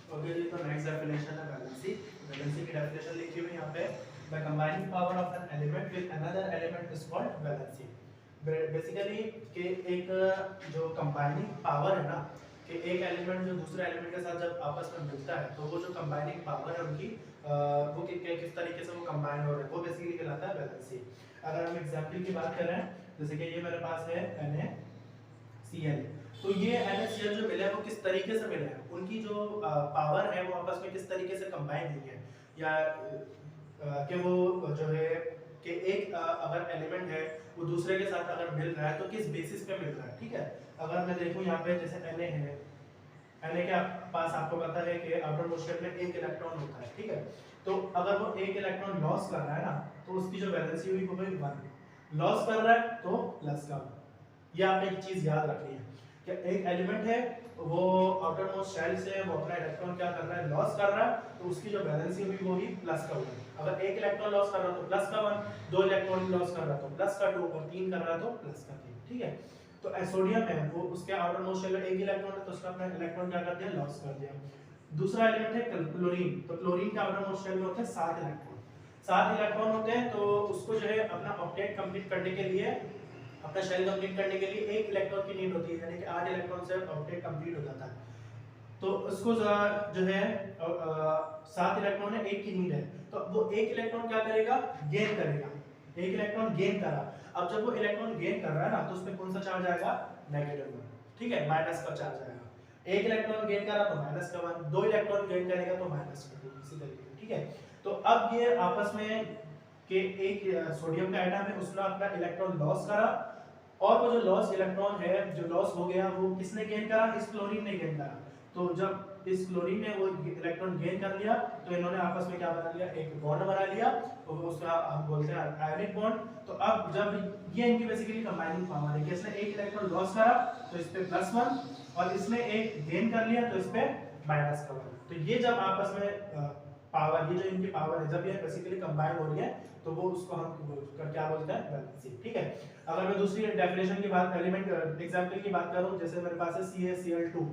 Okay जी, तो next definition है valency. Valency की डेफिनेशन लिखी हुई यहाँ पे, the combining power of an element with another element is called valency. Basically कि एक जो कंबाइनिंग पावर है ना, कि एक एलिमेंट जो दूसरे एलिमेंट के साथ जब आपस में मिलता है तो वो जो कंबाइनिंग पावर है उनकी वो किस तरीके से वो कंबाइन हो रहे हैं, वो बेसिकली कहलाता है वैलेंसी। अगर हम एग्जांपल की बात करें, जैसे कि ये मेरे पास है NaCl, तो ये NaCl जो मिले हैं वो किस तरीके से मिले हैं, उनकी जो पावर है वो आपस में किस तरीके से कंबाइन हुई है, या कि वो जो है कि एक अगर एलिमेंट है वो दूसरे के साथ अगर मिल रहा है तो किस बेसिस पे मिल रहा है। ठीक है, अगर मैं देखूं यहाँ पे जैसे Na है, Na के पास आपको पता है कि आउटर मोस्ट शेल में एक इलेक्ट्रॉन होता है। ठीक है, तो अगर वो एक इलेक्ट्रॉन लॉस कर रहा है ना, तो उसकी जो वैलेंसी हुई वो हुई 1। लॉस कर रहा है तो प्लस का 1। ये आपने एक चीज याद रखनी है कि एक एलिमेंट है वो आउटर मोस्ट शेल से वो अपना इलेक्ट्रॉन क्या कर रहा है, लॉस कर रहा है, तो उसकी जो वैलेंसी हुई वो ही प्लस का 1। अगर एक इलेक्ट्रॉन लॉस कर रहा है तो प्लस का 1, दो इलेक्ट्रॉन लॉस कर रहा है तो प्लस का 2, और तीन कर रहा है तो प्लस का 3। ठीक है, तो सोडियम है वो उसके आउटर मोस्ट शेल में एक इलेक्ट्रॉन है तो उसका अपना इलेक्ट्रॉन क्या कर दिया, लॉस कर दिया। दूसरा एलिमेंट है क्लोरीन, तो क्लोरीन के आउटर मोस्ट शेल में होते हैं 7 इलेक्ट्रॉन। 7 इलेक्ट्रॉन होते हैं, तो उसको जो है अपना ऑक्टेट कंप्लीट करने के लिए, अपना शेल कंप्लीट करने के लिए एक इलेक्ट्रॉन की नीड होती है, यानी कि 8 इलेक्ट्रॉन से ऑक्टेट कंप्लीट हो जाता है। तो उसको जो है 7 इलेक्ट्रॉन है, एक की नीड है, तो वो एक इलेक्ट्रॉन क्या करेगा, गेन करेगा। एक इलेक्ट्रॉन गेन करा, अब जब वो इलेक्ट्रॉन गेन कर रहा है ना तो उसमें कौन सा चार्ज आएगा, -1। ठीक है, माइनस का चार्ज आएगा। एक इलेक्ट्रॉन गेन करा तो माइनस का 1, दो इलेक्ट्रॉन गेन करेगा तो माइनस का 2, इसी तरीके से। ठीक है, तो अब ये आपस में के एक सोडियम का एटम है उसने अपना इलेक्ट्रॉन लॉस करा, और वो जो लॉस इलेक्ट्रॉन है जो लॉस हो गया वो किसने गेन करा, इस क्लोरीन ने गेन करा। तो जब इस क्लोरीन ने वो इलेक्ट्रॉन गेन कर लिया तो इन्होंने आपस में क्या बना लिया, एक बॉन्ड बना लिया, तो उसका हम बोलते हैं आयनिक बॉन्ड। तो अब जब ये इनकी बेसिकली कंबाइनिंग पावर है कि इसने एक इलेक्ट्रॉन लॉस करा तो इस पे +1, और इसने एक गेन कर लिया तो इस पे -1। तो ये जब आपस में पावर, ये जो इनकी पावर है जब ये बेसिकली कंबाइन हो रही है तो वो उसको हम क्या बोलते हैं, वैलेंसी। ठीक है, अगर मैं दूसरी डेफिनेशन की बात, एलिमेंट एग्जांपल की बात करूं, जैसे मेरे पास है CaCl2,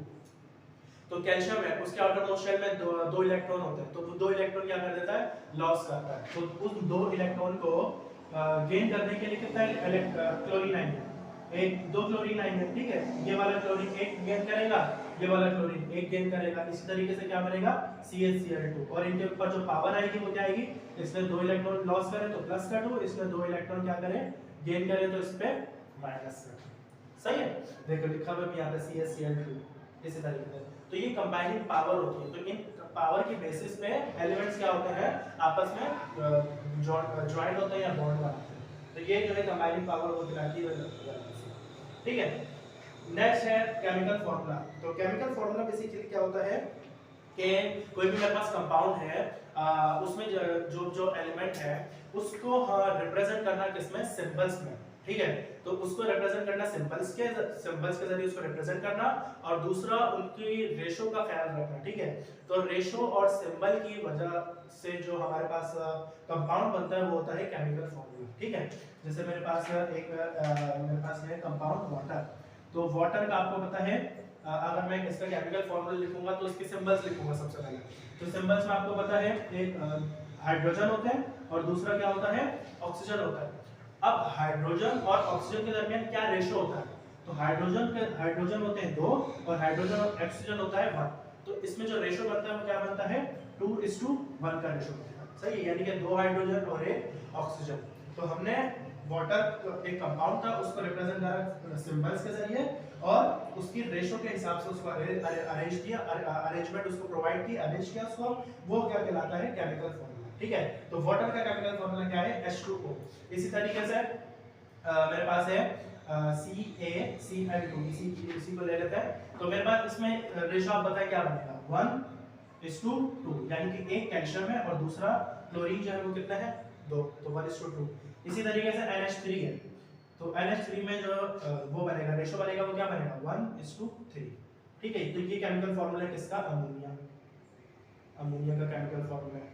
तो कैल्शियम है उसके आउटर मोस्ट शेल में दो इलेक्ट्रॉन होते हैं, तो वो दो इलेक्ट्रॉन क्या कर देता है, लॉस करता है। तो उस दो इलेक्ट्रॉन को गेन करने के लिए कितना क्लोरीन आएंगे, एक दो क्लोरीन आएंगे। ठीक है, ये वाला क्लोरीन एक गेन करेगा, ये वाला क्लोरीन एक गेन करेगा, इसी तरीके से क्या बनेगा, CaCl2। और इनके ऊपर जो पावर आएगी वो क्या आएगी, इसमें दो इलेक्ट्रॉन लॉस करे तो प्लस का 2, इसमें दो इलेक्ट्रॉन क्या करे, गेन करे तो इस पे माइनस का 2। सही है, देखो लिखा हुआ भी यहाँ पे CaCl2 इसी तरीके से। तो ये कंबाइनिंग पावर होती है, तो इन पावर के बेसिस पे एलिमेंट्स क्या होते हैं, आपस में जॉइंट होते हैं या बॉन्ड बनाते हैं। तो ये जो है कंबाइनिंग पावर वो दिखाती है। ठीक है, नेक्स्ट है केमिकल फार्मूला। तो केमिकल फार्मूला बेसिकली क्या होता है कि कोई भी मेरे पास कंपाउंड है, उसमें जो जो एलिमेंट है उसको रिप्रेजेंट करना किसमें, सिंबल्स में। ठीक है, तो उसको रिप्रेजेंट करना सिंबल्स के जरिए उसको रिप्रेजेंट करना, और दूसरा उनकी रेशो का ख्याल रखना। ठीक है, तो रेशो और सिंबल की वजह से जो हमारे पास कंपाउंड बनता है वो होता है केमिकल फार्मूला। ठीक है, जैसे मेरे पास मेरे पास है कंपाउंड वाटर, तो वाटर का आपको पता है अगर मैं इसका केमिकल फार्मूला लिखूंगा तो उसके सिंबल्स लिखूंगा सबसे पहले। तो सिंबल्स में आपको पता है एक हाइड्रोजन होता है और दूसरा क्या होता है, ऑक्सीजन होता है। अब हाइड्रोजन और ऑक्सीजन के दरमियान क्या रेशो होता है, तो हाइड्रोजन होते हैं 2 और हाइड्रोजन और ऑक्सीजन होता है 1। तो इसमें जो रेशो बनता है वो क्या बनता है, 2:1 का रेशो बनता है। सही है, यानी कि 2 हाइड्रोजन और 1 ऑक्सीजन। तो हमने वाटर एक कंपाउंड था उसको रिप्रेजेंट करा सिंबल्स के जरिए, और उसकी रेशो के हिसाब से उसको अरेंज किया, अरेंजमेंट उसको प्रोवाइड की, अरेंज किया उसको, वो क्या कहलाता है, केमिकल फार्मूला। ठीक है, तो वाटर का केमिकल फार्मूला क्या है, H2O। इसी तरीके से मेरे पास है CaCl2, इसी को ले लेते हैं। तो मेरे पास इसमें रेशो आप बताएं क्या बनेगा, 1:2, यानी कि एक कैल्शियम है और दूसरा क्लोरीन जो है वो कितना है, 2, तो 1:2। इसी तरीके से NH3 है, तो NH3 में जो वो बनेगा, रेशो बनेगा, वो क्या बनेगा, 1:3। ठीक है, तो ये केमिकल फार्मूला किसका, अमोनिया का केमिकल फार्मूला है।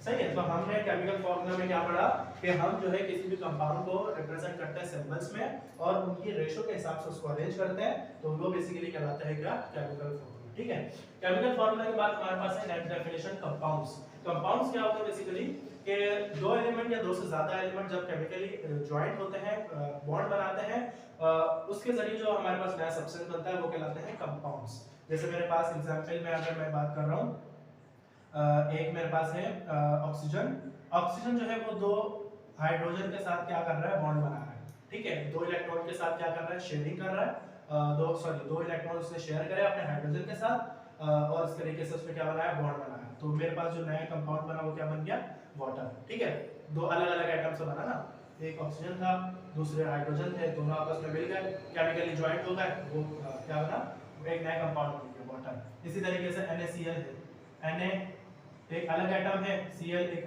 सही है, तो हमने केमिकल फार्मूला में क्या पढ़ा कि हम जो है किसी भी कंपाउंड को रिप्रेजेंट करते हैं सिंबल्स में और उनकी रेशो के हिसाब से उसको अरेंज करते हैं, तो वो बेसिकली कहलाता है क्या, केमिकल फार्मूला। ठीक है। केमिकल फॉर्मूला के बाद हमारे पास है नेक्स्ट डेफिनेशन कंपाउंड्स। कंपाउंड्स क्या होता है बेसिकली कि दो एलिमेंट या दो से ज्यादा एलिमेंट जब केमिकली ज्वाइंट होते हैं, बॉन्ड बनाते हैं, उसके जरिए जो हमारे पास नया सब्सटेंस बनता है वो कहलाते हैं कंपाउंड्स। जैसे मेरे पास एग्जांपल में अगर मैं बात कर रहा हूँ, एक मेरे पास है ऑक्सीजन। ऑक्सीजन जो है वो दो हाइड्रोजन के साथ क्या कर रहा है, बॉन्ड बना रहा है, ठीक है। दो इलेक्ट्रॉन के साथ क्या कर रहा है, शेयरिंग कर रहा है, दो इलेक्ट्रॉन उसने शेयर करे अपने हाइड्रोजन के साथ, और इस तरीके से उसने क्या बनाया, बॉन्ड बनाया। तो मेरे पास जो नया कंपाउंड बना वो क्या बन गया, वाटर, ठीक है। दो अलग अलग एटम से बना ना, एक ऑक्सीजन था, दूसरे हाइड्रोजन थे, दोनों आपस में मिल गए, केमिकली ज्वाइंट हो गए, वो क्या बना, एक नया कंपाउंड बन गया, वाटर। इसी तरीके से NaCl है, Na एक अलग एटम है, Cl एक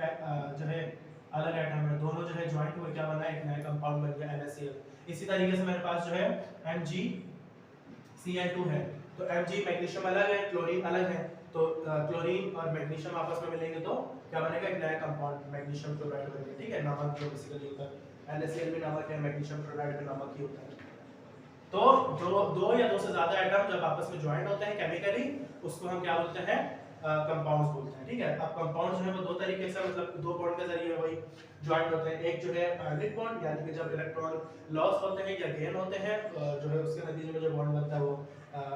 जो है अलग एटम है, दोनों जो है ज्वाइंट हुए क्या बना, एक नया कंपाउंड बन गया NaCl। इसी तरीके से मेरे पास जो है MgCl2 है, तो Mg मैग्नीशियम अलग है, क्लोरीन अलग है, तो क्लोरीन और मैग्नीशियम आपस में मिलेंगे तो क्या बनेगा, एक नया कंपाउंड मैग्नीशियम क्लोराइड बनेगा, ठीक है। नमक जो बेसिकली होता है, NaCl भी नमक है, मैग्नीशियम क्लोराइड भी नमक ही होता है। तो दो या दो से ज्यादा एटम जब आपस में ज्वाइंट होते हैं केमिकली, उसको हम क्या बोलते हैं, कंपाउंड्स बोलते हैं, ठीक है। अब कंपाउंड्स जो है वो दो तरीके से, मतलब दो बॉन्ड के जरिए वही ज्वाइंट होते हैं। एक जो है आयनिक बॉन्ड, यानी कि जब इलेक्ट्रॉन लॉस होते हैं या गेन होते हैं, जो है उसके नतीजे में जो बॉन्ड बनता है वो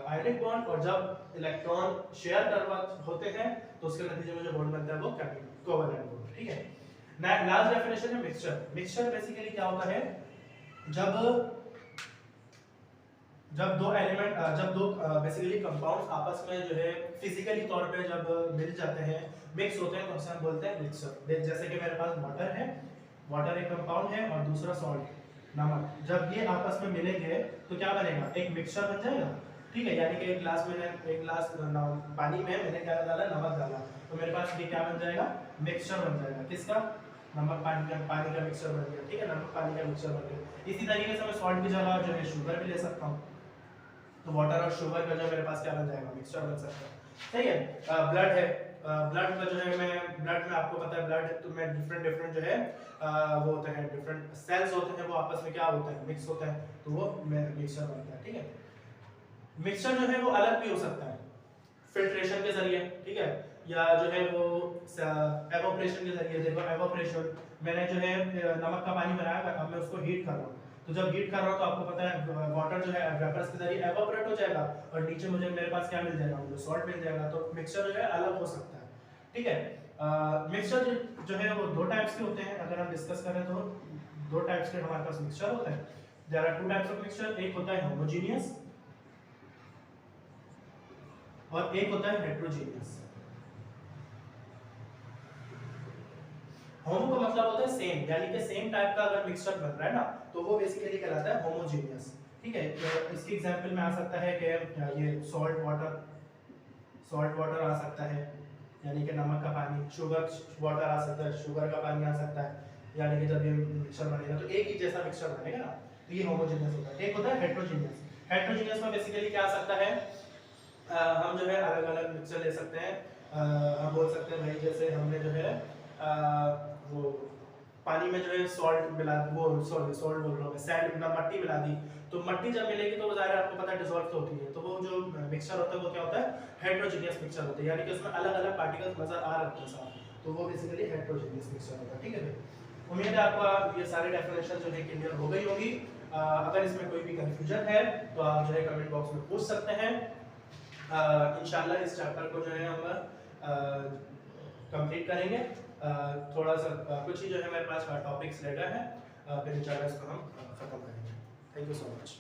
आयनिक बॉन्ड, और जब इलेक्ट्रॉन शेयर कर होते हैं तो उसके नतीजे में जो बॉन्ड बनता है वो कोवैलेंट बॉन्ड, ठीक है। लास्ट डेफिनेशन है मिक्सचर। मिक्सचर बेसिकली क्या होता है, जब दो एलिमेंट, जब दो बेसिकली कंपाउंड्स आपस में जो है फिजिकली तौर पे जब मिल जाते हैं, मिक्स होते हैं, तो उसे हम बोलते हैं मिक्सचर। जैसे कि मेरे पास वाटर है, वाटर एक कंपाउंड है, और दूसरा सॉल्ट नमक, जब ये आपस में मिलेंगे तो क्या बनेगा, एक मिक्सचर बन जाएगा, ठीक है। यानी कि एक गिलास पानी में मैंने क्या डाला, नमक डाला, तो मेरे पास ये क्या बन जाएगा, मिक्सचर बन जाएगा, किसका, नमक पानी का मिक्सचर बन गया, ठीक है, नमक पानी का मिक्सचर बन गया। इसी तरीके से मैं सॉल्ट की जगह जो है शुगर भी ले सकता हूँ, तो वाटर और शुगर का जो मेरे पास क्या बन जाएगा, मिक्सचर बन सकता है, सही है। ब्लड है, ब्लड का जो है ब्लड में आपको पता है, ब्लड तो में डिफरेंट जो है वो होते हैं, डिफरेंट सेल्स होते हैं, वो आपस में क्या होते हैं, मिक्स होते हैं, तो वो मिक्सचर बनता है, ठीक है। मिक्सचर जो है वो अलग भी हो सकता है, फिल्ट्रेशन के जरिए, ठीक है, या जो है वो एवोपरेशन के जरिए। देखो एवोपरेशन, मैंने जो है नमक का पानी बनाया, अब मैं उसको हीट कर रहा हूँ, तो जब हीट कर रहा हूँ तो आपको पता है वाटर जो है वेपर्स के जरिए एवोपरेट हो जाएगा, और नीचे मुझे मेरे पास क्या मिल जाएगा, मुझे सॉल्ट मिल जाएगा। तो मिक्सचर जो है अलग हो सकता है, ठीक है। मिक्सचर जो है वो दो टाइप्स के होते हैं, अगर हम डिस्कस करें तो दो टाइप्स के हमारे पास मिक्सचर होते हैं। There are two types of mixture, एक होता है होमोजेनियस और एक होता है हेटेरोजेनियस। होमो का मतलब होता है सेम, यानी कि सेम टाइप का अगर मिक्सचर बन रहा है ना, तो वो बेसिकली कहलाता है होमोजेनियस, ठीक है। तो इसके एग्जांपल में आ सकता है कि ये सॉल्ट वाटर आ सकता है, यानी कि नमक का पानी, शुगर वाटर आ सकता है, शुगर का पानी आ सकता है, यानी कि जब ये मिक्सचर बनेगा तो एक ही जैसा मिक्सचर बनेगा ना, तो ये होमोजेनियस होता है। एक होता है हेटेरोजेनियस। हेटेरोजेनियस में बेसिकली क्या आ सकता है, हम जो है अलग अलग मिक्सचर ले सकते हैं। हम बोल सकते हैं भाई, जैसे हमने जो है वो पानी में जो है सॉल्ट मिला, वो सॉल्ट बोल रहा हूँ मैं, सैंड ना मट्टी मिला दी, तो मट्टी जब मिलेगी तो वो ज़ाहिर आपको पता है डिसॉल्व तो होती है, तो वो जो मिक्सचर होता है वो क्या होता है, हेटेरोजेनियस मिक्सचर होता है, यानी कि उसमें अलग अलग पार्टिकल्स नजर आ रहे हैं साथ, तो वो बेसिकली हेटेरोजेनियस मिक्सचर होता है, ठीक है भाई। उम्मीद है आपको ये सारे डेफिनेशन जो है क्लियर हो गई होगी। अगर इसमें कोई भी कंफ्यूजन है तो आप जो है कमेंट बॉक्स में पूछ सकते हैं। इंशाल्लाह इस चैप्टर को जो है हम कंप्लीट करेंगे। थोड़ा सा कुछ ही जो है मेरे पास टॉपिक्स रह गए हैं, फिर इंशाल्लाह इसको हम खत्म करेंगे। Thank you so much.